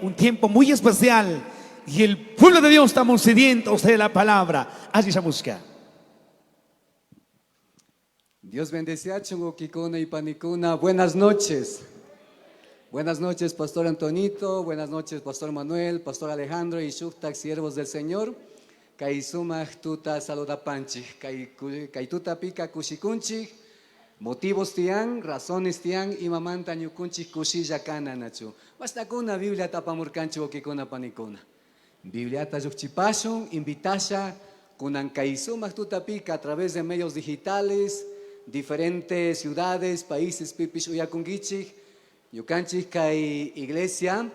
Un tiempo muy especial y el pueblo de Dios estamos sedientos de la palabra. Así se busca. Dios bendiga chungo kikuna y panicuna. Buenas noches. Buenas noches, Pastor Antonito. Buenas noches, Pastor Manuel, Pastor Alejandro y Shuftak, siervos del Señor. Kai sumaj tuta saluda panchi. Kai tuta pica kushikunchi. Motivos tian, razones tian, y mamanta ñukunchi kushilla kana nachu. Basta kuna Biblia tapamurkanchi okikuna panicuna. Biblia tayukchipashun, invitasha, kunan kai sumaj tuta pica a través de medios digitales, diferentes ciudades, países, pipish uyakungichik, yukanchik kai iglesia,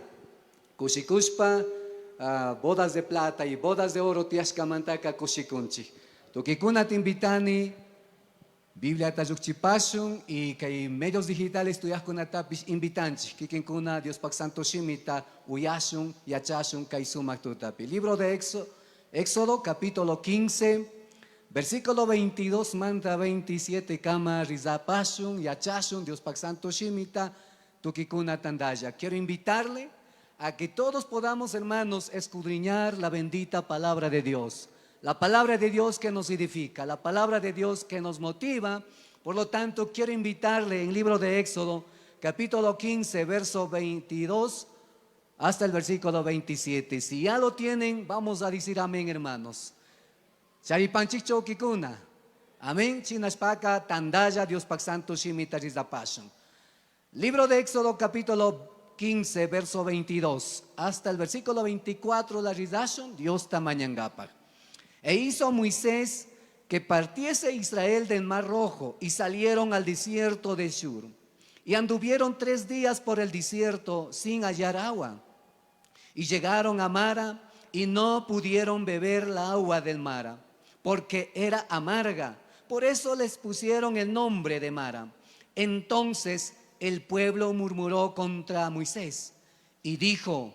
kushikushpa, bodas de plata y bodas de oro tiashkamantaka kushikunchik. Tukikuna timbitani, Biblia tayukchipashun y kai medios digitales tuyaskunatapish invitanchik, kikinkuna Dios pak santo shimita, uyashun, yachashun, kai sumak tutapi. Libro de Éxodo, capítulo 15, versículo 22, manda 27, kama rizapashun, yachashun, Dios pak santo shimita, tukikuna tandaya. Quiero invitarle a que todos podamos, hermanos, escudriñar la bendita palabra de Dios. La palabra de Dios que nos edifica, la palabra de Dios que nos motiva. Por lo tanto, quiero invitarle en el libro de Éxodo, capítulo 15, verso 22 hasta el versículo 27. Si ya lo tienen, vamos a decir amén, hermanos. Charipanchicho kikuna. Amén. Chinaspaka tandaya Dios pak santo shimita rizapashun. Libro de Éxodo, capítulo 15, verso 22 hasta el versículo 24, la rizashun, Dios tamañangapa. E hizo Moisés que partiese Israel del Mar Rojo y salieron al desierto de Shur. Y anduvieron 3 días por el desierto sin hallar agua. Y llegaron a Mara y no pudieron beber la agua del Mara, porque era amarga. Por eso les pusieron el nombre de Mara. Entonces el pueblo murmuró contra Moisés y dijo: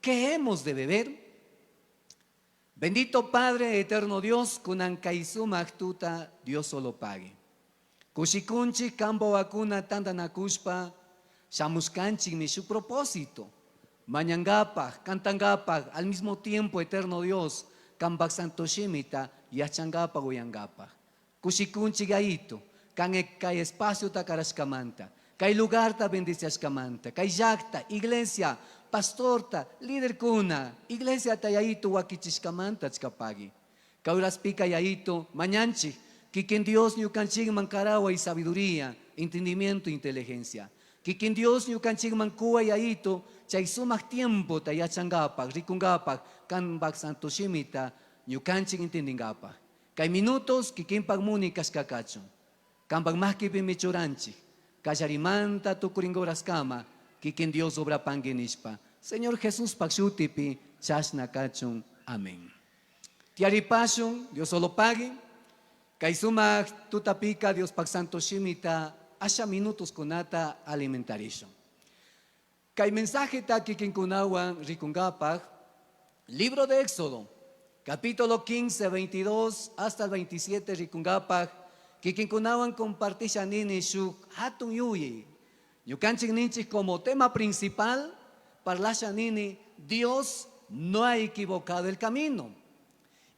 ¿qué hemos de beber? Bendito Padre, eterno Dios, kunan kaisumak tuta, Dios solo pague. Kushikunchi kambo akuna tandanakushpa, shamuskanchi ni su propósito. Mañangapa, cantangapa, al mismo tiempo, eterno Dios, kambak santo shimita, yachangapa uyangapa. Kushikunchi gaito, kai espacio takarashkamanta, kai lugar ta bendiciashkamanta, kai yakta, iglesia, pastorta, líder kuna, iglesia tayaito wakichishkamanta chkapagi. Kauras pica yaito, mañanchi, kikin Dios ñukanchik mankarawa y sabiduría, entendimiento, inteligencia. Kikin Dios ñukanchik mankua yaito, chay sumak tiempo tayachangapak, rikungapak, kanbak santo shimita, ñukanchik entendingapak. Kay minutos kikin pagmuni kaskakachon, kanbak mahkipi michuranchik, kallarimanta tukuringoras kama, kikin Dios obra pangenishpa. Señor Jesús pakshutipi chashna kachun. Amén. Tiaripashun, Dios solo pague. Kaisuma tutapika Dios pak santo shimita, asha minutos kunata alimentarisyon. Kay mensaje ta kikin kunawan rikungapak, libro de Éxodo, capítulo 15, 22 hasta el 27 rikungapak, kikin kunawan compartisha nini shuk hatun yuyi. Yukanchik ninchik como tema principal, parlasha nini, Dios no ha equivocado el camino.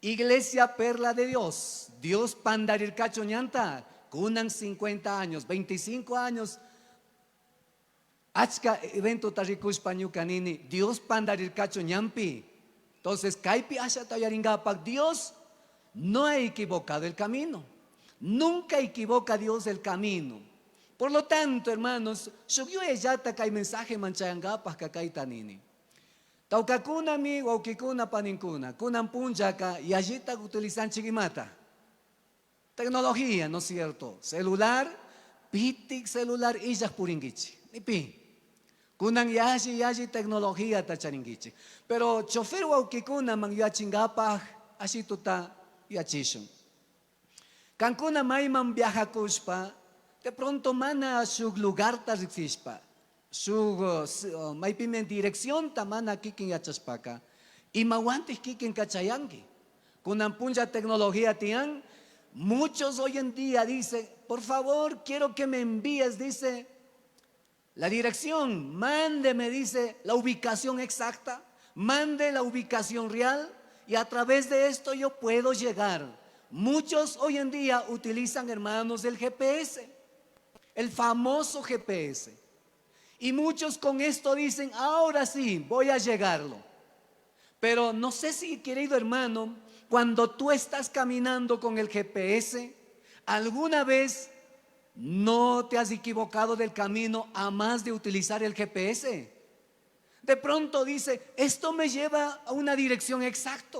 Iglesia Perla de Dios, Dios pandarir cachoñanta, kunan 50 años, 25 años, achka evento tarikushpa ñukanini, Dios pandarir cachoñampi. Entonces, kaipi asha tayaringapak, Dios no ha equivocado el camino. Nunca equivoca Dios el camino. Por lo tanto, hermanos, subió yata kay mensaje manchayangapas kakaitanini. Taukakuna mi waukikuna paninkuna, kunan punjaka y allí utilizan chigimata. Tecnología, ¿no es cierto? Celular, pitik celular illas puringichi. Nipi. Kunan yashi tecnología tacharingichi. Pero chofer waukikuna man yachingapah así tuta yachishun. Kankuna mayman viajakushpa, de pronto mana su lugar tarispa, su maypimen dirección tamana kikin yachaspaka, y mawantis kikin kachayangi. Kunan punja tecnología tian, muchos hoy en día dicen, por favor, quiero que me envíes, dice, la dirección, mande, me dice, la ubicación exacta, mande la ubicación real y a través de esto yo puedo llegar. Muchos hoy en día utilizan, hermanos, el GPS, el famoso GPS. Y muchos con esto dicen, ahora sí, voy a llegarlo. Pero no sé si, querido hermano, cuando tú estás caminando con el GPS, ¿alguna vez no te has equivocado del camino a más de utilizar el GPS? De pronto dice, esto me lleva a una dirección exacta.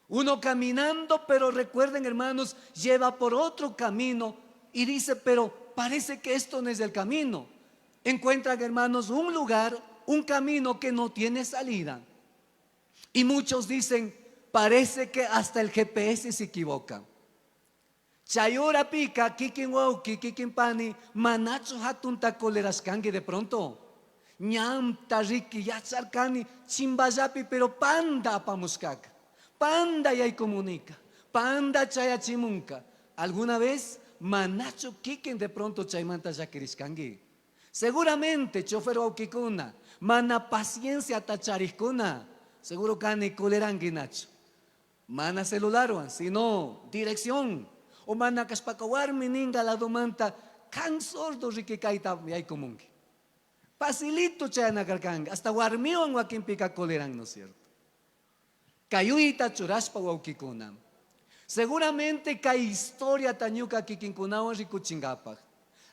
Uno caminando, pero recuerden, hermanos, lleva por otro camino y dice, pero parece que esto no es el camino. Encuentran, hermanos, un lugar, un camino que no tiene salida. Y muchos dicen, parece que hasta el GPS se equivoca. Chayura pica, kikin wauki, kikin pani, manacho hatun takoleraskangi de pronto. Ñam tariki yacharkani, chimbayapi, pero panda apamuskaka. Panda yay comunica, panda chayachimunka. ¿Alguna vez manacho kikin de pronto chaymanta yakiriskangi? Seguramente chofer waukikuna, mana paciencia tachariskuna. Seguro kani kulerangi nacho. Mana celular, sino dirección. O mana kaspakawarmi ninga la domanta, kan sordo rikikaita yay comunki. Facilito chayanakarkanga, hasta warmiwan wakinpika koleran, ¿no es cierto? Kayuita churaspa waukikuna. Seguramente kay historia tañuka kikinkunawan rikuchingapak.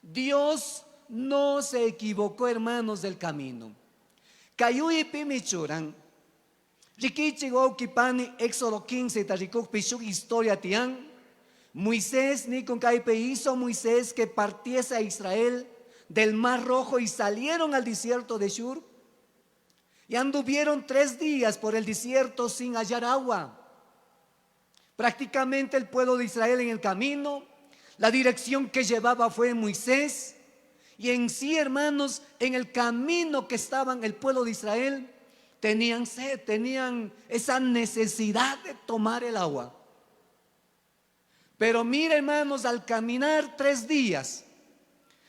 Dios no se equivocó, hermanos, del camino. Kayuipi michuran. Rikichi waukipani Éxodo 15 tarikukpi shuk historia tian. Moisés ni con kaipe hizo Moisés que partiese a Israel del Mar Rojo y salieron al desierto de Shur. Y anduvieron 3 días por el desierto sin hallar agua. Prácticamente el pueblo de Israel en el camino, la dirección que llevaba fue Moisés. Y en sí, hermanos, en el camino que estaban el pueblo de Israel, tenían sed, tenían esa necesidad de tomar el agua. Pero mira, hermanos, al caminar 3 días,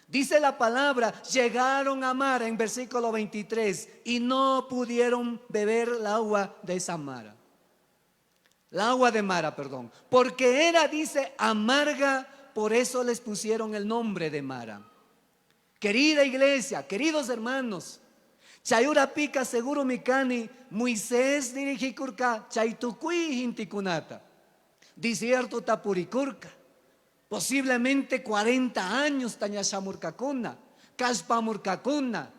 dice la palabra, llegaron a Mara en versículo 23 y no pudieron beber el agua de esa Mara. El agua de Mara, perdón. Porque era, dice, amarga, por eso les pusieron el nombre de Mara. Querida iglesia, queridos hermanos, chayura pica seguro mikani, Moisés dirigikurka, chaytukui hintikunata. Desierto tapurikurka. Posiblemente 40 años tañashamurkakuna, kaspamurkakuna,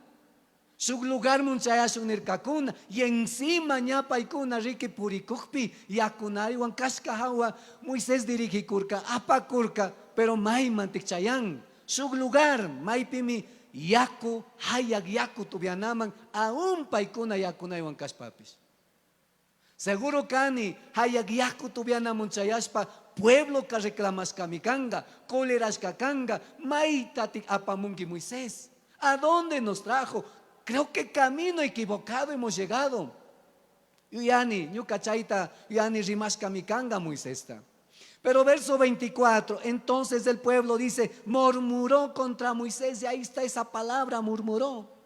su lugar munchayashunirkakuna, y encima ñapaikuna riki purikukpi, yakunariwan kashkahawa, Moisés dirigikurka, apakurka, pero maimantik chayan, su lugar, maipimi, yaku, hayak yaku tubianaman, aún paikuna yakunaiwan kashpapis. Seguro kani, hayak yaku tubianamun chayashpa, pueblo que reclamas kamikanga, coleras kakanga, maitatik apamungi Moisés. ¿A dónde nos trajo? Creo que camino equivocado hemos llegado. Yuyani, ñukachaita, yuyani rimas kamikanga Moisés. Pero verso 24, entonces el pueblo dice, murmuró contra Moisés, y ahí está esa palabra, murmuró.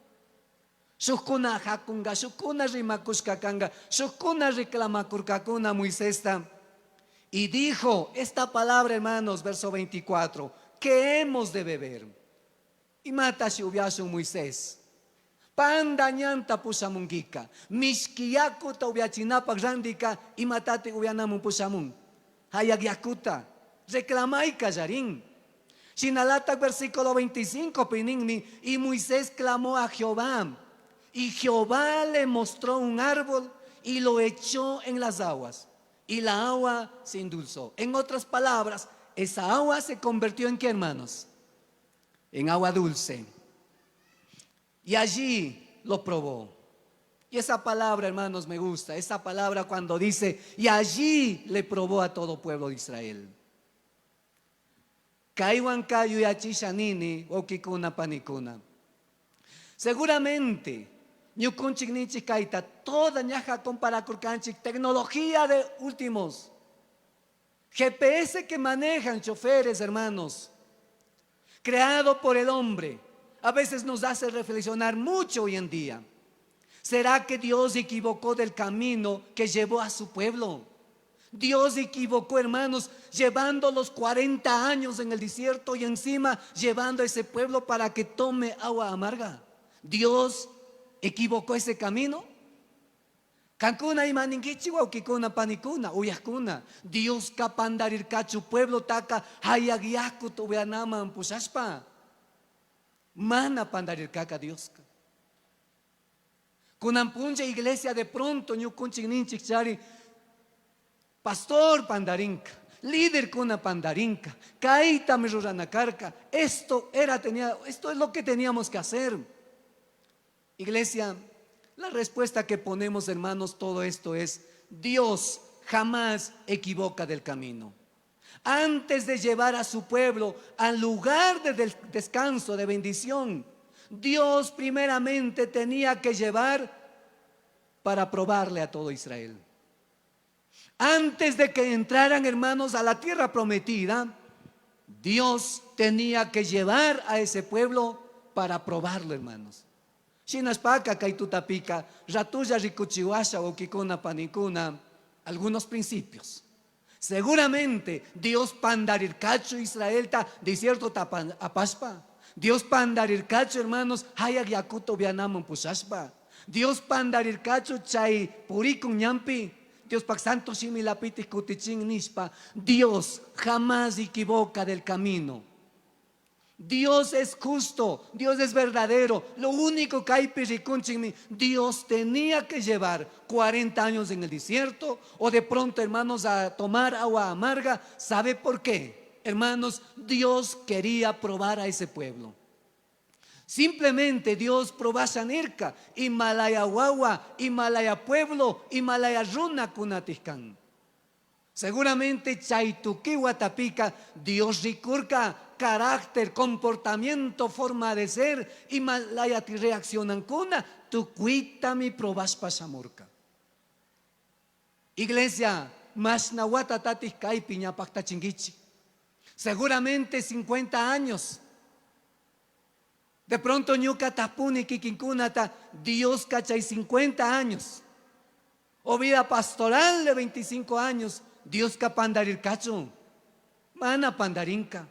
Shukuna hakunga, shukuna rimakushkakanga, shukuna reclamakurkakuna Moisés. Y dijo esta palabra, hermanos, verso 24, ¿qué hemos de beber? Y mata si hubiese Moisés. Pandañanta pusamungika, mishkiyaku ta ubiachinapak randika, y matate ubianamun pusamun. Hayagyakuta, reclamai kayarin. Shinalatak versículo 25, pininmi, y Moisés clamó a Jehová, y Jehová le mostró un árbol y lo echó en las aguas. Y la agua se endulzó. En otras palabras, esa agua se convirtió en ¿qué, hermanos? En agua dulce. Y allí lo probó. Y esa palabra, hermanos, me gusta. Esa palabra cuando dice, y allí le probó a todo pueblo de Israel. Kaiwan kayu yachishanini okikuna panikuna. Seguramente ñukunchik ninchik kaita toda ñaja comparakurkanchik tecnología de últimos, GPS que manejan choferes, hermanos, creado por el hombre. a veces nos hace reflexionar mucho hoy en día. ¿Será que Dios se equivocó del camino que llevó a su pueblo? Dios se equivocó, hermanos, llevando los 40 años en el desierto y encima llevando a ese pueblo para que tome agua amarga. ¿Dios equivocó ese camino? Cancuna y maningichi waukikuna panikuna uyakuna Dios kapandarir kachu pueblo taka hayagiaku tuvianaman pusashpa mana pandarir kaka Dios. Kunampunja iglesia de pronto ñukunchik ninchik chari pastor pandarinka, líder kuna pandarinka, kaita me ruranakarka. Esto es lo que teníamos que hacer. Iglesia, la respuesta que ponemos, hermanos, todo esto es: Dios jamás equivoca del camino. Antes de llevar a su pueblo al lugar de descanso, de bendición, Dios primeramente tenía que llevar para probarle a todo Israel. Antes de que entraran, hermanos, a la tierra prometida, Dios tenía que llevar a ese pueblo para probarlo, hermanos. Shinaspaka kaitutapika ratuya rikuchiwasha o kikuna panikuna algunos principios. Seguramente Dios pandarircacho Israel ta desierto tapan apaspa. Dios pandarircacho, hermanos, hayak yakuto vianamon pusaspa. Dios pandarircacho chay purikun ñampi. Dios pak santo shimilapiti kutichin nispa. Dios jamás equivoca del camino. Dios es justo, Dios es verdadero. Lo único que hay piricunchimi, Dios tenía que llevar 40 años en el desierto o de pronto, hermanos, a tomar agua amarga. ¿Sabe por qué? Hermanos, Dios quería probar a ese pueblo. Simplemente Dios probasa nirka, Himalaya Wawa, Himalaya pueblo, Himalaya runa kunatiskan. Seguramente chaitukiwa tapika, Dios ricurca carácter, comportamiento, forma de ser, Himalaya ti reaccionan kuna, tu cuita mi probas pasamurka. Iglesia, mas nawata tatis kai piña pacta chingichi. Seguramente 50 años. De pronto ñuka tapuni kikinkunata, Dios cachay 50 años. O vida pastoral de 25 años, Dios kapandarir cacho, mana pandarinka.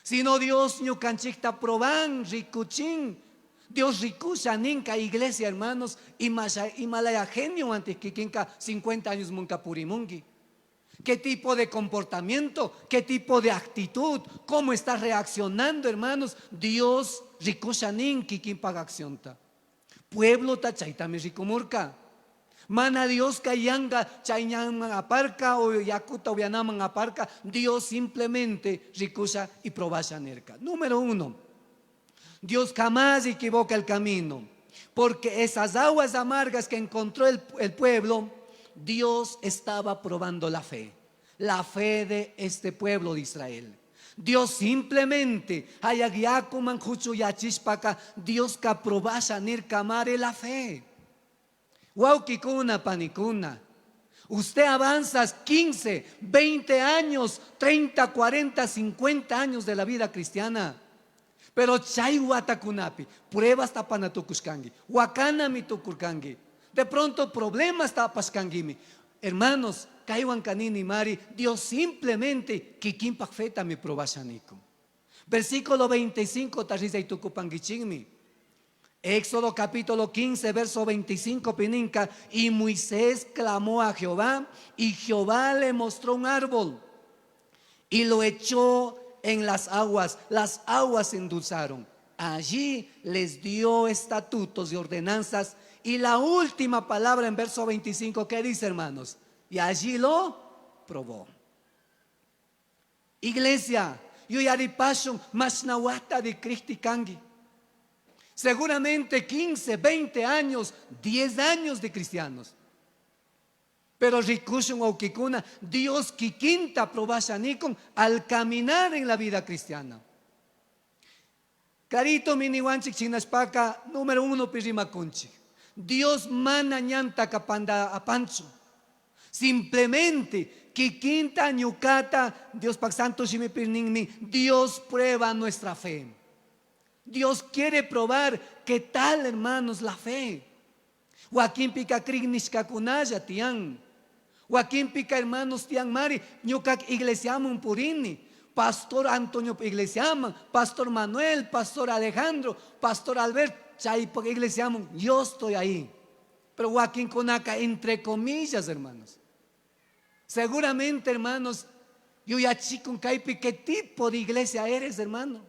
Sino Dios ñukanchikta proban, rikuchin, Dios rikusha ninka iglesia, hermanos, Himalaya genio antes kikinka 50 años munkapurimungi. ¿Qué tipo de comportamiento? ¿Qué tipo de actitud? ¿Cómo está reaccionando, hermanos? Dios rikushanin kikinpaga accionta. Pueblo ta chaitami rikumurka. Mana Dios kayanga chaynyaman aparca o yakuta vianaman aparca. Dios simplemente rikusha y probasha nerka. Número 1. Dios jamás equivoca el camino. Porque esas aguas amargas que encontró el pueblo, Dios estaba probando la fe de este pueblo de Israel. Dios simplemente Dios que probasha nirkamare la fe. Waukikuna panikuna. Usted avanza 15, 20 años, 30, 40, 50 años de la vida cristiana. Pero chay watakunapi, pruebas tapanatukuskangi, wakanami tukurkangi. De pronto problemas tapaskangimi. Hermanos, kaiwan kanini mari, Dios simplemente kikimpak feta mi probashaniko. Versículo 25 tarisay tukupangichingmi. Éxodo capítulo 15, verso 25 pininca. Y Moisés clamó a Jehová, y Jehová le mostró un árbol y lo echó en las aguas se endulzaron. Allí les dio estatutos y ordenanzas. Y la última palabra en verso 25, ¿qué dice, hermanos? Y allí lo probó. Iglesia, yo yaripashun masnawata de Cristikangi. Seguramente 15, 20 años, 10 años de cristianos. Pero rikushun o kikuna, Dios kikinta probashanikon al caminar en la vida cristiana. Carito miniwanchik chinashpaka, número 1 pirimakunchik. Dios mana ñanta kapanda apancho. Simplemente kikinta ñukata, Dios pak santo shimipirninmi, Dios prueba nuestra fe. Dios quiere probar qué tal, hermanos, la fe. Joaquín pica krigniska kunaya tian. Joaquín pica, hermanos, tian mari, ñukak iglesiamun purini. Pastor Antonio iglesiaman, Pastor Manuel, Pastor Alejandro, Pastor Albert, chay iglesiamun, yo estoy ahí. Pero Joaquín Conaca, entre comillas, hermanos. Seguramente, hermanos, yo ya chico, ¿qué tipo de iglesia eres, hermano?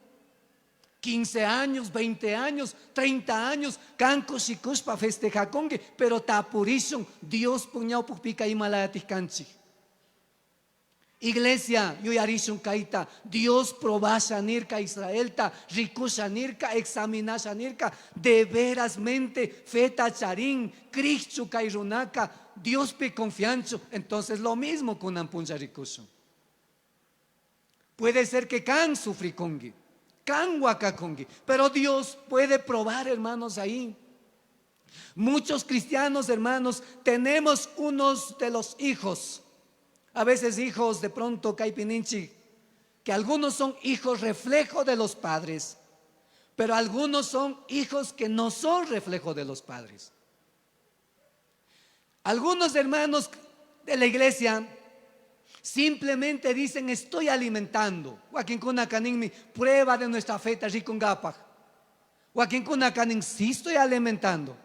15 años, 20 años, 30 años, canco chicos para festejar con que, pero tapurizon, Dios puñao pupica y malayatis canchi. Iglesia, yo ya rishon kaita, Dios probasha nirka Israel ta, rikusha nirka, examinasha nirka, de veras mente, feta charín, cristo kairunaka, Dios pe confiancho. Entonces lo mismo con ampunja rikusho. Puede ser que can sufri kongi, can waka kongi, pero Dios puede probar, hermanos, ahí. Muchos cristianos, hermanos, tenemos unos de los hijos. A veces hijos de pronto caipininchi, que algunos son hijos reflejo de los padres, pero algunos son hijos que no son reflejo de los padres. Algunos hermanos de la iglesia simplemente dicen estoy alimentando. Joaquín Kunakanin, prueba de nuestra fe Rikungapaj. Joaquín Kunakanin, sí estoy alimentando.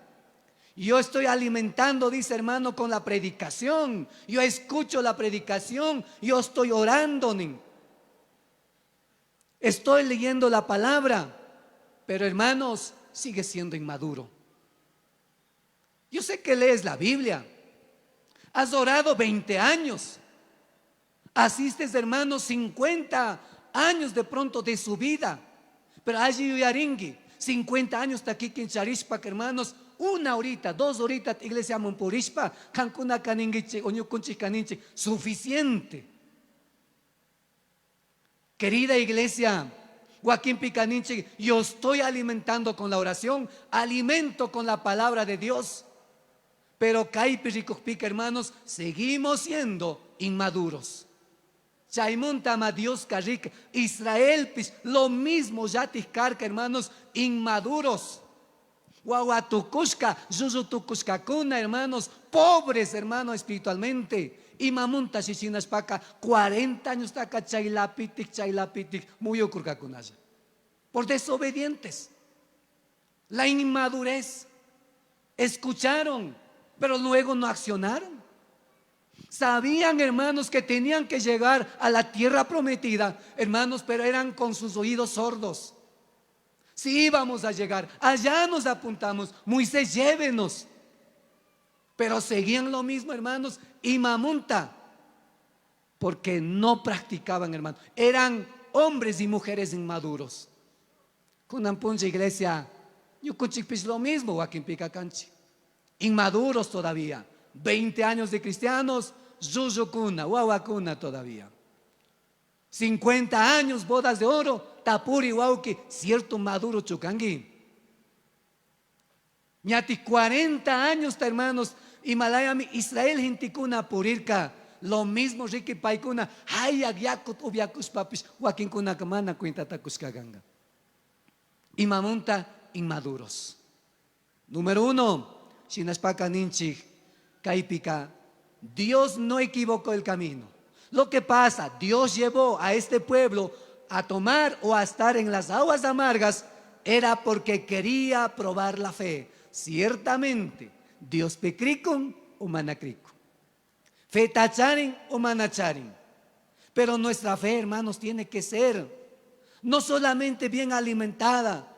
Yo estoy alimentando, dice hermano, con la predicación. Yo escucho la predicación. Yo estoy orando. Estoy leyendo la palabra. Pero hermanos, sigue siendo inmaduro. Yo sé que lees la Biblia. Has orado 20 años. Asistes, hermanos, 50 años de pronto de su vida. Pero allí yaringi, 50 años está aquí en Charishpak, hermanos. 1 horita, 2 horitas, iglesia Monpurispa, Cancuna Caningichi, Oñucunchi Caninchi, suficiente. Querida iglesia, Joaquín Picaninchi, yo estoy alimentando con la oración, alimento con la palabra de Dios. Pero Caipiricocpica, hermanos, seguimos siendo inmaduros. Chaimuntama Dios Karik, Israel, lo mismo Yatiscarca, hermanos, inmaduros. Guaguatucusca, Yuzutucuscacuna, hermanos, pobres, hermanos, espiritualmente. Y mamunta chichinas paca, 40 años taca chailapitic, muy ocurcacunaya. Por desobedientes. La inmadurez. Escucharon, pero luego no accionaron. Sabían, hermanos, que tenían que llegar a la tierra prometida, hermanos, pero eran con sus oídos sordos. Si íbamos a llegar, allá nos apuntamos, Moisés, llévenos. Pero seguían lo mismo, hermanos, y mamunta, porque no practicaban, hermanos. Eran hombres y mujeres inmaduros. Kunampuncha iglesia, Yucuchipis lo mismo, Joaquín Picacanchi. Inmaduros todavía. 20 años de cristianos, Yuyucuna, Guaguacuna todavía. 50 años, bodas de oro, Tapuri, Huauqui, cierto maduro Chucangui. Ñati 40 años, hermanos, Himalayami, Israel, Jinticuna, Purirca, lo mismo, Ricky Paikuna, Hayak, Yakut, Ubiakus, Papis, Joaquín Kunakamana, Cuintatacuskaganga. Y mamunta, inmaduros. Número 1, Shinaspaka Ninchi, Kaipika, Dios no equivocó el camino. Lo que pasa, Dios llevó a este pueblo a tomar o a estar en las aguas amargas, era porque quería probar la fe. Ciertamente, Dios pecricum o manacricum, fe tacharin o manacharin. Pero nuestra fe, hermanos, tiene que ser no solamente bien alimentada,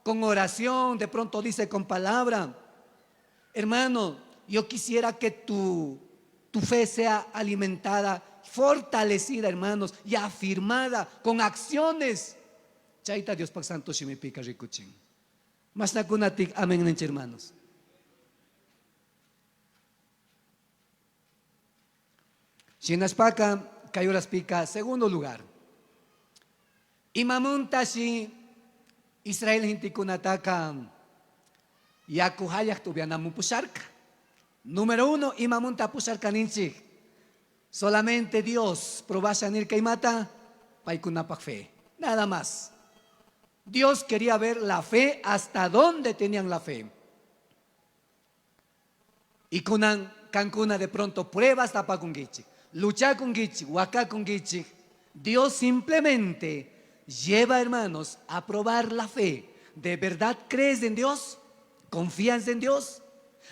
con oración, de pronto dice con palabra. Hermano, yo quisiera que tu fe sea alimentada, fortalecida, hermanos, y afirmada con acciones. Chaita Dios Pak Santo Shimipica Rikuchin. Mas nakunatik, amén, hermanos. Shinaspaka, Kayuraspika, segundo lugar. Imamuntashi, Israel Hintikunataka, Yakuhayak tuvianamu pusharka. Número 1, imamunta pusharka ninchi. Solamente Dios probasha nirka y mata, paikunapak fe. Nada más. Dios quería ver la fe, hasta dónde tenían la fe. Y Cancuna de pronto pruebas tapa con gichi, lucha con gichi, huaca con gichi. Dios simplemente lleva, hermanos, a probar la fe. ¿De verdad crees en Dios? ¿Confías en Dios?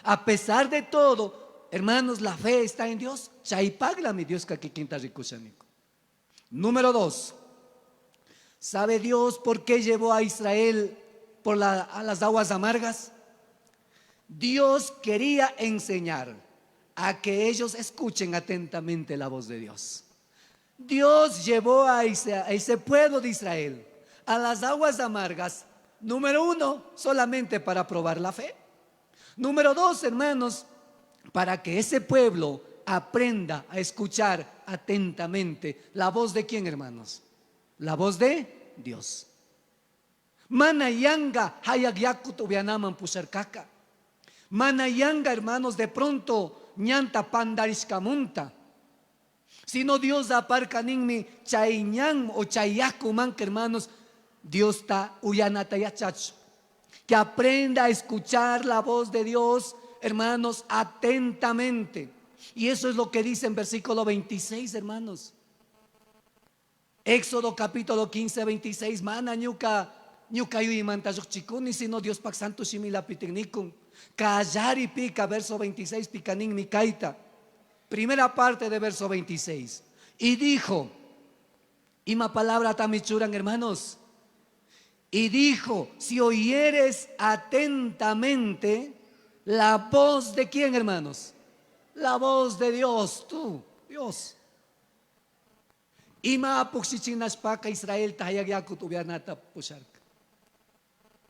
A pesar de todo, hermanos, la fe está en Dios. Chaipagla mi Dios que quinta ricushanico. Número 2. ¿Sabe Dios por qué llevó a Israel a las aguas amargas? Dios quería enseñar a que ellos escuchen atentamente la voz de Dios. Dios llevó a ese pueblo de Israel a las aguas amargas, número 1, solamente para probar la fe. Número 2, hermanos, para que ese pueblo aprenda a escuchar atentamente la voz de ¿quién, hermanos? La voz de Dios. Manayanga hayagyakuto vianaman pusarkaka. Manayanga, hermanos, de pronto ñanta pandarishkamunta. Sino Dios aparca ninmi chayñan o chayakuman, que hermanos, Dios está uyanata yachacho. Que aprenda a escuchar la voz de Dios, hermanos, atentamente. Y eso es lo que dice en versículo 26, hermanos. Éxodo capítulo 15, 26. Mana ñuka yui mantayuk chikuni, sino Dios pak santo shimila pitignikun. Kayari pica, verso 26, picanin mi kaita. Primera parte de verso 26. Y dijo, ima palabra tamichuran, hermanos. Y dijo, si oyeres atentamente la voz de ¿quién, hermanos? La voz de Dios, tú, Dios. Ima apuxichinashpaka Israel tahayagyaku tuvianata pusharka.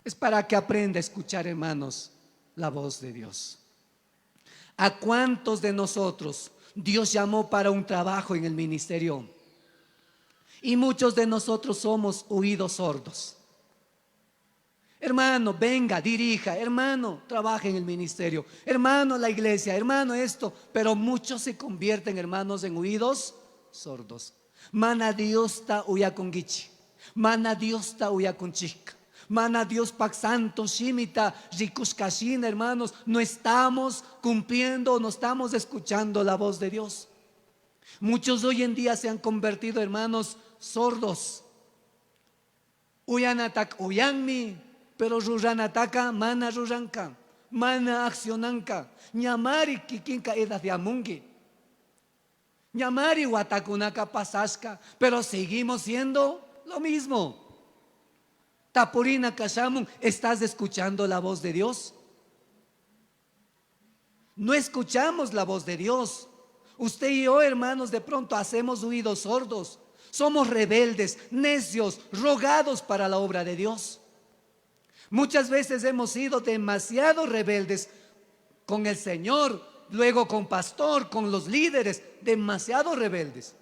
Es para que aprenda a escuchar, hermanos, la voz de Dios. ¿A cuántos de nosotros Dios llamó para un trabajo en el ministerio? Y muchos de nosotros somos oídos sordos. Hermano, venga, dirija, hermano, trabaje en el ministerio, hermano, la iglesia, hermano, esto. Pero muchos se convierten, hermanos, en oídos sordos. Mana Dios ta uya con gichi, mana Dios ta uya con chica, mana Dios pak santo shimita rikushkashin, hermanos. No estamos cumpliendo, no estamos escuchando la voz de Dios. Muchos hoy en día se han convertido, hermanos, sordos. Uyanatak uyanmi, pero ruranataka mana ruranka, mana accionanka, ñamari kikinka edas de amungi, ñamari watakunaka pasasca, pero seguimos siendo lo mismo. Tapurina kashamun, ¿estás escuchando la voz de Dios? No escuchamos la voz de Dios. Usted y yo, hermanos, de pronto hacemos oídos sordos. Somos rebeldes, necios, rogados para la obra de Dios. Muchas veces hemos sido demasiado rebeldes con el Señor, luego con pastor, con los líderes, demasiado rebeldes.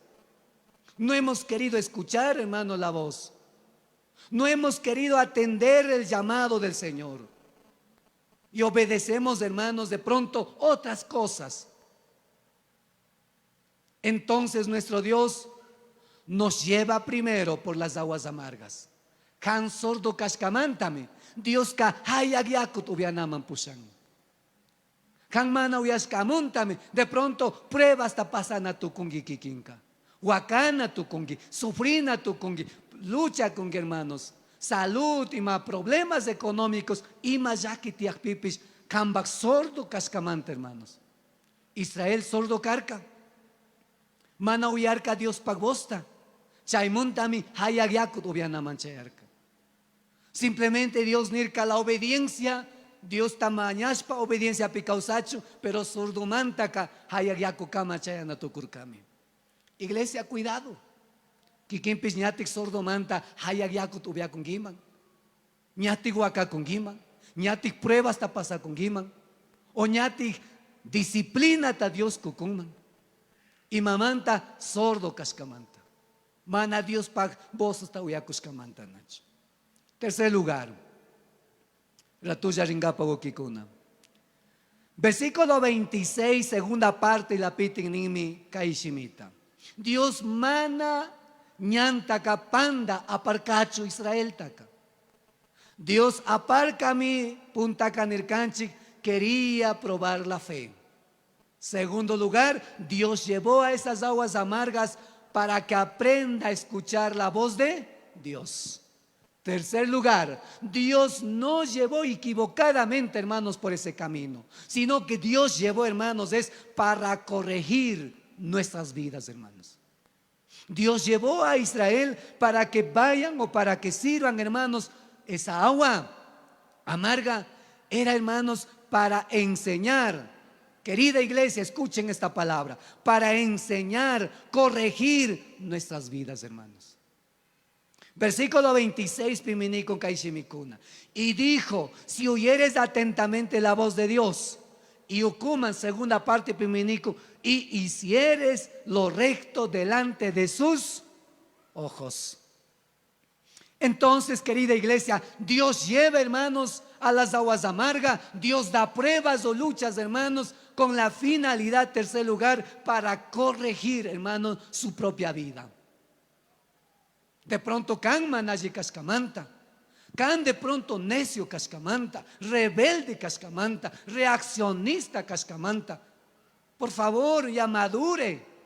No hemos querido escuchar, hermano, la voz. No hemos querido atender el llamado del Señor. Y obedecemos, hermanos, de pronto otras cosas. Entonces nuestro Dios nos lleva primero por las aguas amargas. Han sordo kashkamantame, Dios ka hayagyaku tuvianaman pushan. Han mana uyashkamuntame, de pronto pruebas ta pasana tu kungi kikinka. Wakana tu kungi, sufrina tu kungi, lucha con hermanos, salud y más problemas económicos y más yakitiak pipis, kambak sordo kashkamanta, hermanos. Israel sordo karka. Mana uyarka Dios pagbosta. Chaymuntami hayagyaku tuvianaman chayarka. Simplemente Dios nirka la obediencia, Dios tamañashpa obediencia picausacho, pero sordumantaka hayagyaku kama chayana tukurkami. Iglesia, cuidado. Kikimpis ñatik sordumanta hayagyaku tuvia con giman. Ñatik waka con giman. Ñatik pruebas ta pasa con giman. O ñatik disciplina ta Dios kukunman. Y mamanta sordo kashkamanta. Mana Dios pag vos ta uyakushkamanta nacho. Tercer lugar, la tuya ringapa wokikuna. Versículo 26, segunda parte, la pitinimi kaishimita. Dios mana ñantaka panda aparcacho Israel taka. Dios aparca mi punta canircanchic, quería probar la fe. Segundo lugar, Dios llevó a esas aguas amargas para que aprenda a escuchar la voz de Dios. Tercer lugar, Dios no llevó equivocadamente, hermanos, por ese camino, sino que Dios llevó, hermanos, es para corregir nuestras vidas, hermanos. Dios llevó a Israel para que vayan o para que sirvan, hermanos. Esa agua amarga era, hermanos, para enseñar. Querida iglesia, escuchen esta palabra: para enseñar, corregir nuestras vidas, hermanos. Versículo 26, Piminico Kaishimikuna. Y dijo: si oyeres atentamente la voz de Dios, y Ukuman, segunda parte, Piminico, y hicieres lo recto delante de sus ojos. Entonces, querida iglesia, Dios lleva, hermanos, a las aguas amargas. Dios da pruebas o luchas, hermanos, con la finalidad, tercer lugar, para corregir, hermanos, su propia vida. De pronto can manaji cascamanta, can de pronto necio cascamanta, rebelde cascamanta, reaccionista cascamanta. Por favor, ya madure.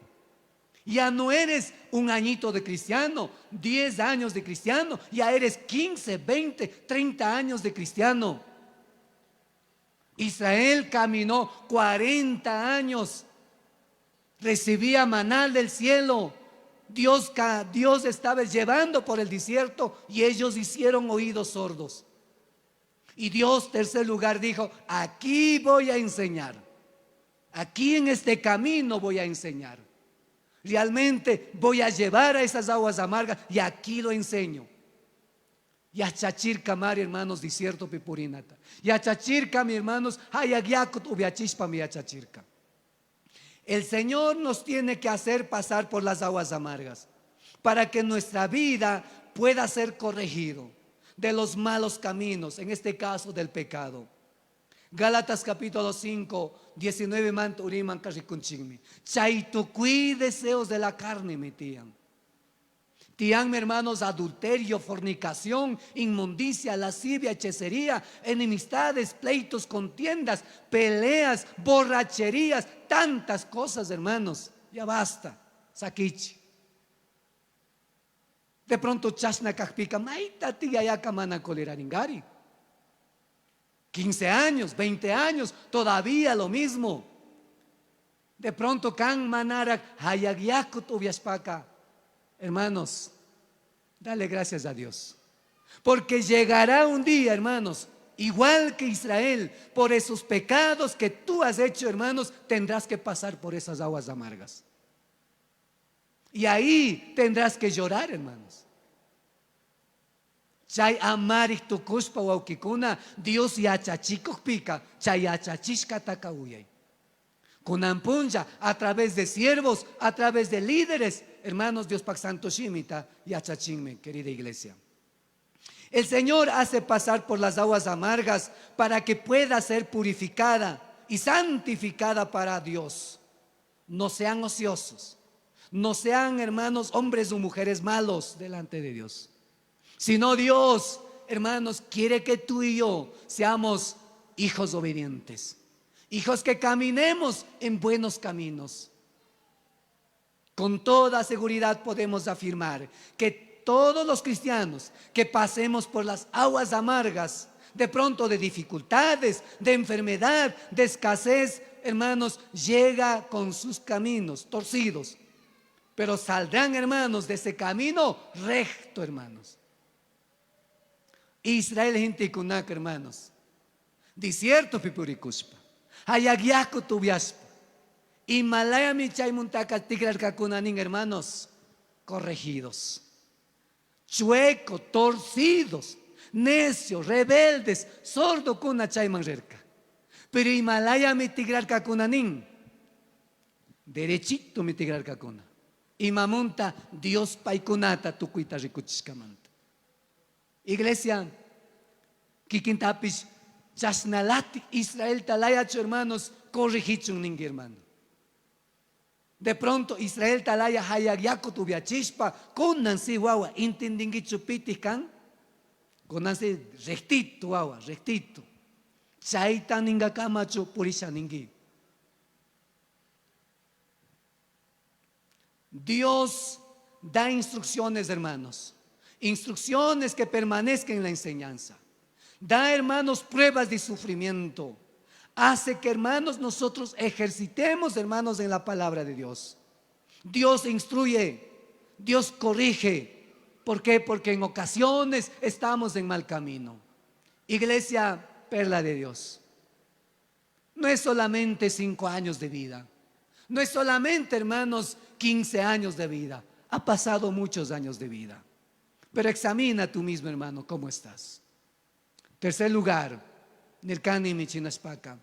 Ya no eres un añito de cristiano, 10 años de cristiano, ya eres 15, 20, 30 años de cristiano. Israel caminó 40 años, recibía maná del cielo. Dios estaba llevando por el desierto y ellos hicieron oídos sordos. Y Dios, tercer lugar, dijo: aquí voy a enseñar, aquí en este camino voy a enseñar. Realmente voy a llevar a esas aguas amargas y aquí lo enseño. Yachachirka mari, hermanos, desierto pipurinata. Yachachirka, mi hermanos, hayagiakut ubiachishpa mi yachachirka. El Señor nos tiene que hacer pasar por las aguas amargas para que nuestra vida pueda ser corregido de los malos caminos, en este caso del pecado. Gálatas capítulo 5, 19 manto uriman kashikunchinmi. Chaitukui, deseos de la carne metían. Tían, hermanos, adulterio, fornicación, inmundicia, lascivia, hechicería, enemistades, pleitos, contiendas, peleas, borracherías, tantas cosas, hermanos. Ya basta, saquichi. De pronto chasna kakpika, maita tiya yakamana koleraringari. 15 años, 20 años, todavía lo mismo. De pronto kan manarak hayagyakut ubiaspaka. Hermanos, dale gracias a Dios, porque llegará un día, hermanos, igual que Israel, por esos pecados que tú has hecho, hermanos, tendrás que pasar por esas aguas amargas. Y ahí tendrás que llorar, hermanos. Chay amarik tukuspa waukikuna, Dios yachachikuk pika, chay yachachishka takauyay. Kunampunja, a través de siervos, a través de líderes, hermanos, Dios Pak Santo Shimita, yachachinme, querida iglesia. El Señor hace pasar por las aguas amargas para que pueda ser purificada y santificada para Dios. No sean ociosos, no sean, hermanos, hombres o mujeres malos delante de Dios, sino Dios, hermanos, quiere que tú y yo seamos hijos obedientes, hijos que caminemos en buenos caminos. Con toda seguridad podemos afirmar que todos los cristianos que pasemos por las aguas amargas, de pronto de dificultades, de enfermedad, de escasez, hermanos, llega con sus caminos torcidos, pero saldrán, hermanos, de ese camino recto, hermanos. Israel gente kunak, hermanos, desierto pipurikuspa, hayagiaku tubiaspa, Himalaya mi chaymuntaka tigrarkakunanin, hermanos, corregidos, chuecos, torcidos, necios, rebeldes, sordo kuna chayman rerka. Pero Himalaya mi tigrarkakunanin, derechito mi tigrarkakuna. Imamunta Dios paikunata tukuita rikuchishkamanta. Iglesia, kikintapish chasnalatik Israel talayacho, hermanos, corrigichun ningi, hermano. De pronto Israel talaya hayagyako tubiachispa kunan si wawa intindingichu pitis kan conace rectito agua, rectito. Chaita ninga camacho purisha ningui. Dios da instrucciones, hermanos. Instrucciones que permanezcan en la enseñanza. Da, hermanos, pruebas de sufrimiento. Hace que, hermanos, nosotros ejercitemos, hermanos, en la palabra de Dios. Dios instruye, Dios corrige. ¿Por qué? Porque en ocasiones estamos en mal camino. Iglesia, perla de Dios, no es solamente 5 años de vida. No es solamente, hermanos, 15 años de vida. Ha pasado muchos años de vida. Pero examina tú mismo, hermano, cómo estás. Tercer lugar, Nirkani Michinashpaka.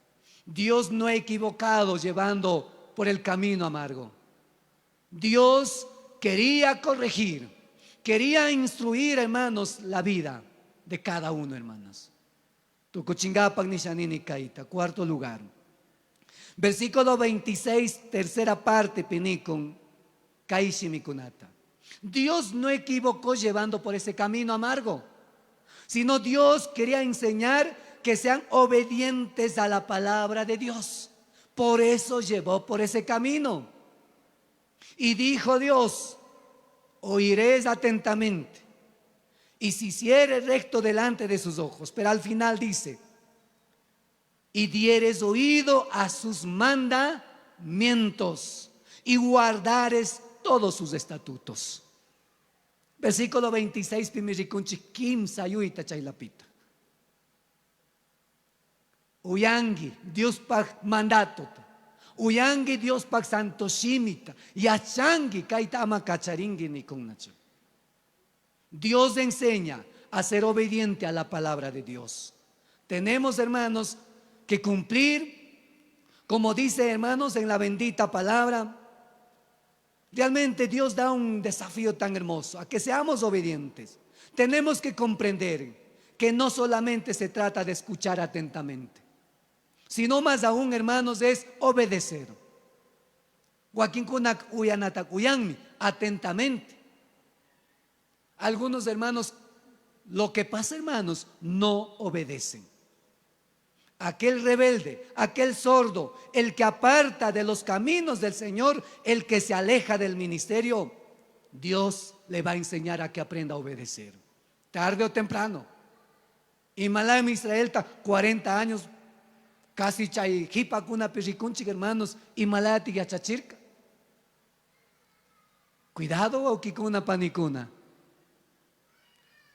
Dios no ha equivocado llevando por el camino amargo. Dios quería corregir, quería instruir, hermanos, la vida de cada uno, hermanos. Tukuchingapak nishanini kaita. Cuarto lugar. Versículo 26, tercera parte, Pinikon, Kaishimikunata. Dios no equivocó llevando por ese camino amargo, sino Dios quería enseñar que sean obedientes a la palabra de Dios. Por eso llevó por ese camino. Y dijo Dios: oiréis atentamente, y si hicieres recto delante de sus ojos. Pero al final dice: y dieres oído a sus mandamientos, y guardares todos sus estatutos. Versículo 26, Pimiricunchi Kim Sayuita Chaylapita. Uyangi, Dios pak mandato. Uyangi, Dios pak santoshimita. Yachangi, kaitama kacharingi ni kunnacho. Dios enseña a ser obediente a la palabra de Dios. Tenemos, hermanos, que cumplir, como dice, hermanos, en la bendita palabra. Realmente Dios da un desafío tan hermoso, a que seamos obedientes. Tenemos que comprender que no solamente se trata de escuchar atentamente, sino más aún, hermanos, es obedecer. Huaquincunac uyanatak uyanmi, atentamente. Algunos hermanos, lo que pasa, hermanos, no obedecen. Aquel rebelde, aquel sordo, el que aparta de los caminos del Señor, el que se aleja del ministerio, Dios le va a enseñar a que aprenda a obedecer, tarde o temprano. Himalaya Israel, 40 años, casi chay hipakuna pericunchik, hermanos, Himalaya tigachachirka. Cuidado, o kikuna panicuna.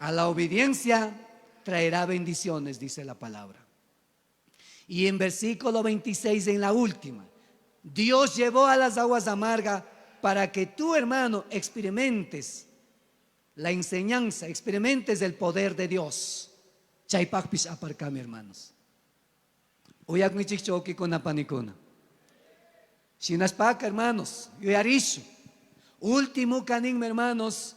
A la obediencia traerá bendiciones, dice la palabra. Y en versículo 26, en la última, Dios llevó a las aguas amargas para que tú, hermano, experimentes la enseñanza, experimentes el poder de Dios. Chaypakpish aparcame, hermanos. Uyak michik choki con apanicuna. Shinaspak, hermanos, yoyarishu. Último canín, hermanos.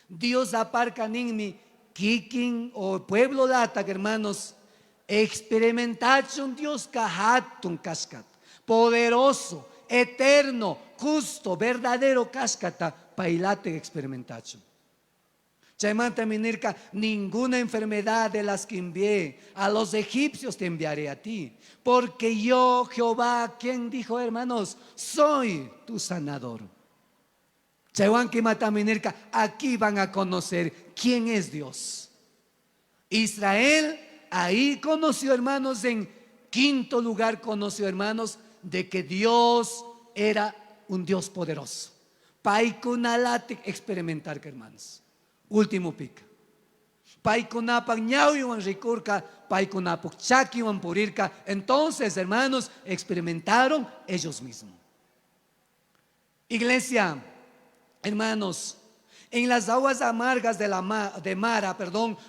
Dios aparca ninmi kikin o pueblo lata, hermanos. Experimentar un Dios kahatun kaskat, poderoso, eterno, justo, verdadero kaskata, pailate experimentación. Chaimanta minirka, ninguna enfermedad de las que envié a los egipcios te enviaré a ti, porque yo, Jehová, quien dijo, hermanos, soy tu sanador. Chaiwanki mata minirka, aquí van a conocer quién es Dios. Israel ahí conoció, hermanos, en quinto lugar conoció, hermanos, de que Dios era un Dios poderoso. Paikunalate experimentar, hermanos. Último pica. Paikunapak ñauyuan rikurka, paikunapak chakiwan purirka. Entonces, hermanos, experimentaron ellos mismos. Iglesia, hermanos, en las aguas amargas de Mara,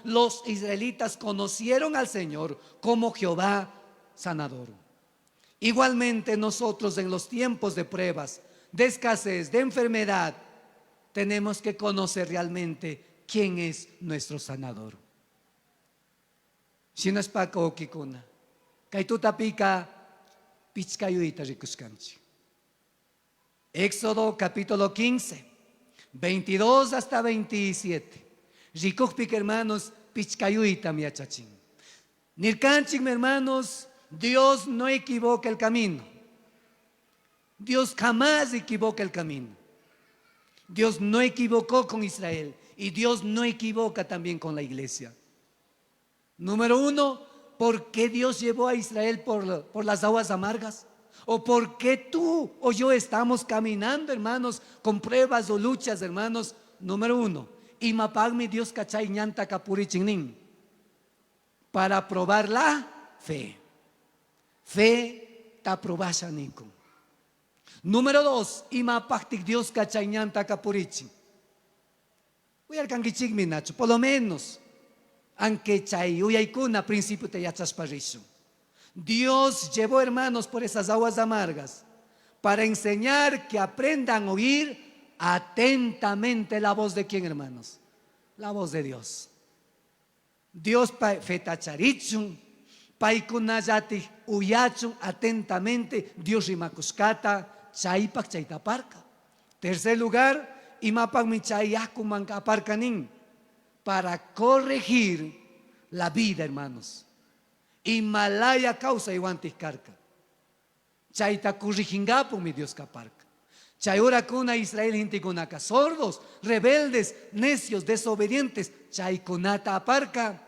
los israelitas conocieron al Señor como Jehová sanador. Igualmente nosotros, en los tiempos de pruebas, de escasez, de enfermedad, tenemos que conocer realmente quién es nuestro sanador. Shinaspaka okikuna, kaitutapika pichkayuita rikuskanchi. Éxodo capítulo 15, 22 hasta 27. Rikukpik, hermanos, pichcayuita mi achachin. Nircanchik, hermanos, Dios no equivoca el camino. Dios jamás equivoca el camino. Dios no equivocó con Israel y Dios no equivoca también con la iglesia. Número uno, ¿por qué Dios llevó a Israel por las aguas amargas? ¿O por qué tú o yo estamos caminando, hermanos, con pruebas o luchas, hermanos? Número uno, imapagmi Dios cachay ñanta capurichinin, para probar la fe. Fe ta probashanico. Número dos, imapagtik Dios cachay ñanta capurichi. Voy al kangichigmi nacho, por lo menos, aunque chay uyaykuna principio te yachasparisho. Dios llevó, hermanos, por esas aguas amargas para enseñar que aprendan a oír atentamente la voz de quién, hermanos, la voz de Dios. Dios fetacharichun, paikunayati uyachun atentamente, Dios rimakuskata, chaypak chaytaparka. Tercer lugar, imapak mi chayakumanka aparkanin, para corregir la vida, hermanos. Himalaya causa iguantis carca. Chayta corrijingapo mi Dios caparca. Chayora kuna Israel hintikunaka, sordos, rebeldes, necios, desobedientes. Chaykunata aparca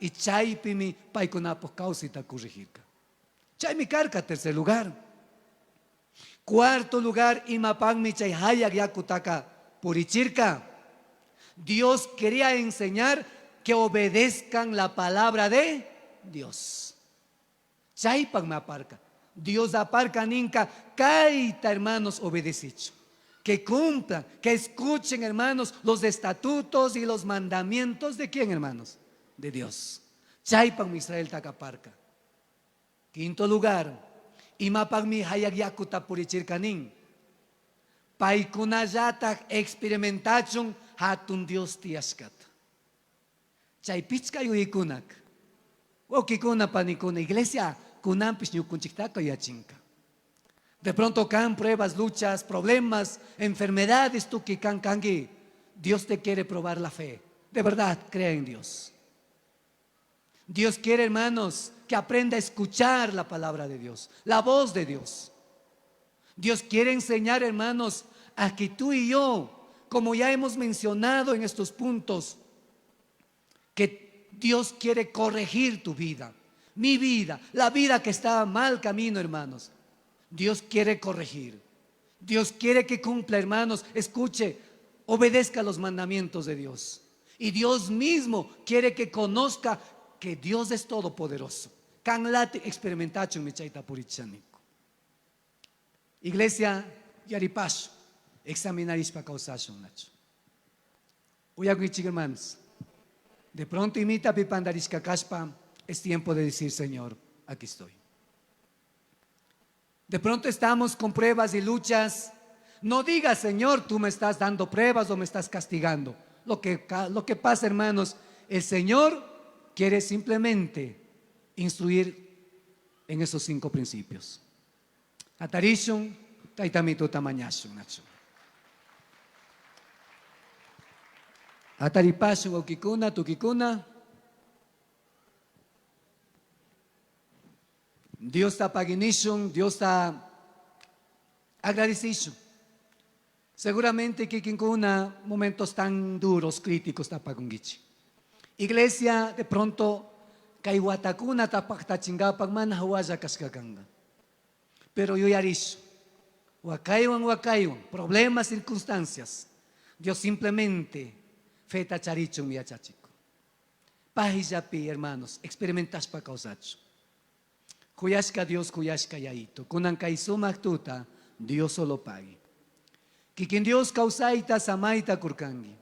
y chaypimi paikunapos causita corrijirka. Chay mi carca, tercer lugar. Cuarto lugar, imapagmi chay hayak yakutaka purichirka. Dios quería enseñar que obedezcan la palabra de Dios. Chaypak me aparca. Dios aparca ninka kaita, hermanos, obedecicho. Que cumplan, que escuchen, hermanos, los estatutos y los mandamientos de quién, hermanos, de Dios. Chaypak mi Israel takaparka. Quinto lugar, imapak mi hayak yakuta purichirkanin. Paikunayata experimentachun hatun Dios tiaskat. Chay pichka yuyikunak. O kikuna panikuna iglesia, kunampis ñukunchiktaka yachinka. De pronto can pruebas, luchas, problemas, enfermedades, tú que can kangi. Dios te quiere probar la fe. De verdad, crea en Dios. Dios quiere, hermanos, que aprenda a escuchar la palabra de Dios, la voz de Dios. Dios quiere enseñar, hermanos, a que tú y yo, como ya hemos mencionado en estos puntos, que Dios quiere corregir tu vida, mi vida, la vida que está mal camino, hermanos. Dios quiere corregir. Dios quiere que cumpla, hermanos, escuche, obedezca los mandamientos de Dios. Y Dios mismo quiere que conozca que Dios es todopoderoso. Kanlate experimentacho mi chaita purichanico. Iglesia yaripasho, examinaris pa causation nacho. Uyaguichig, hermanos. De pronto imita pipandarisca caspa, es tiempo de decir, Señor, aquí estoy. De pronto estamos con pruebas y luchas. No digas, Señor, tú me estás dando pruebas o me estás castigando. Lo que pasa, hermanos, el Señor quiere simplemente instruir en esos 5 principios. Atarishun, taitamitu tamañashun, nacho. Ataripashun okikuna, tukikuna. Dios está paginishun, Dios está agradecido. Seguramente que kinkuna momentos tan duros, críticos tapagungichi. Iglesia, de pronto, kaiwatakuna tapaktachingapag manahawaya kaskaganga. Pero yo yarisho, wakaywan, problemas, circunstancias. Dios simplemente feta charicho mi achachico. Pahijapi, hermanos, experimentas pa causacho. Kuyashka Dios, kuyashka yaito. Kunan kaisumak tuta, Dios solo pague. Kikin Dios causaita samaita kurkangi.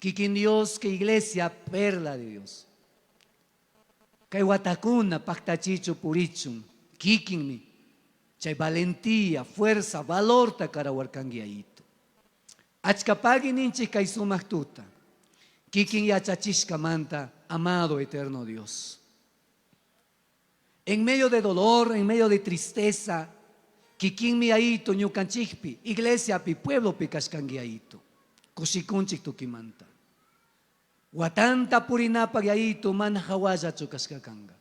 Kikin Dios que iglesia perla de Dios. Kay watakuna paktachicho purichun. Kikin mi. Chay valentía, fuerza, valor takarawarkangi yaito. Achkapagi ninchi kaisumak tuta. Kikin yachachishka manta, amado eterno Dios. En medio de dolor, en medio de tristeza, kikin mi aito ñukanchikpi, iglesia pi pueblo pi kashkangi aito, kushikunchik tukimanta. Watanta purinapag yaito man hawaja chukas kakanga.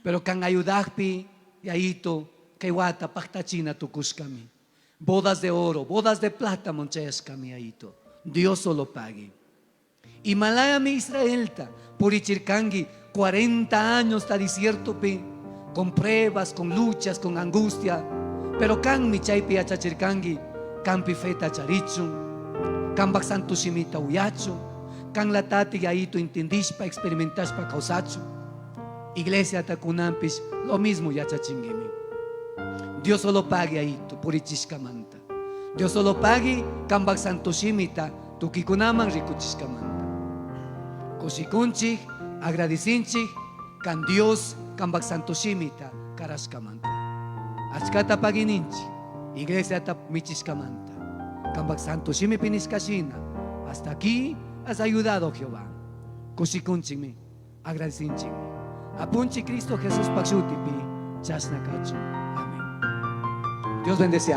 Pero kang ayudakpi yaito kay wata paktachina tukus kami. Bodas de oro, bodas de plata monchayas kami yaito. Dios solo pague. Y malaya mi Israelta, purichirkangi, 40 años está desierto pe, con pruebas, con luchas, con angustia. Pero kan mi chaypi achachirkangi, kan pifeta charichun, kan baksanto simita uyacho, kan latati yaito entendishpa, experimentashpa causacho. Iglesia takunampis, lo mismo yachachingimi. Dios solo pague aito, purichishkamanta. Dios solo pague, kan baksanto simita, tukikunaman rikuchishkamanta. Kosikunchik, agradecinchik, kan Dios, kan baksanto simita, karashkamanta. Achkata pagininchi, iglesia tap michiskamanta. Kambak santo shimi piniskashina. Hasta aquí has ayudado, Jehová. Kusikunchimi, agradecinchimi. Apunchi Cristo Jesús paksutipi, chasnakachu. Amén. Dios bendice.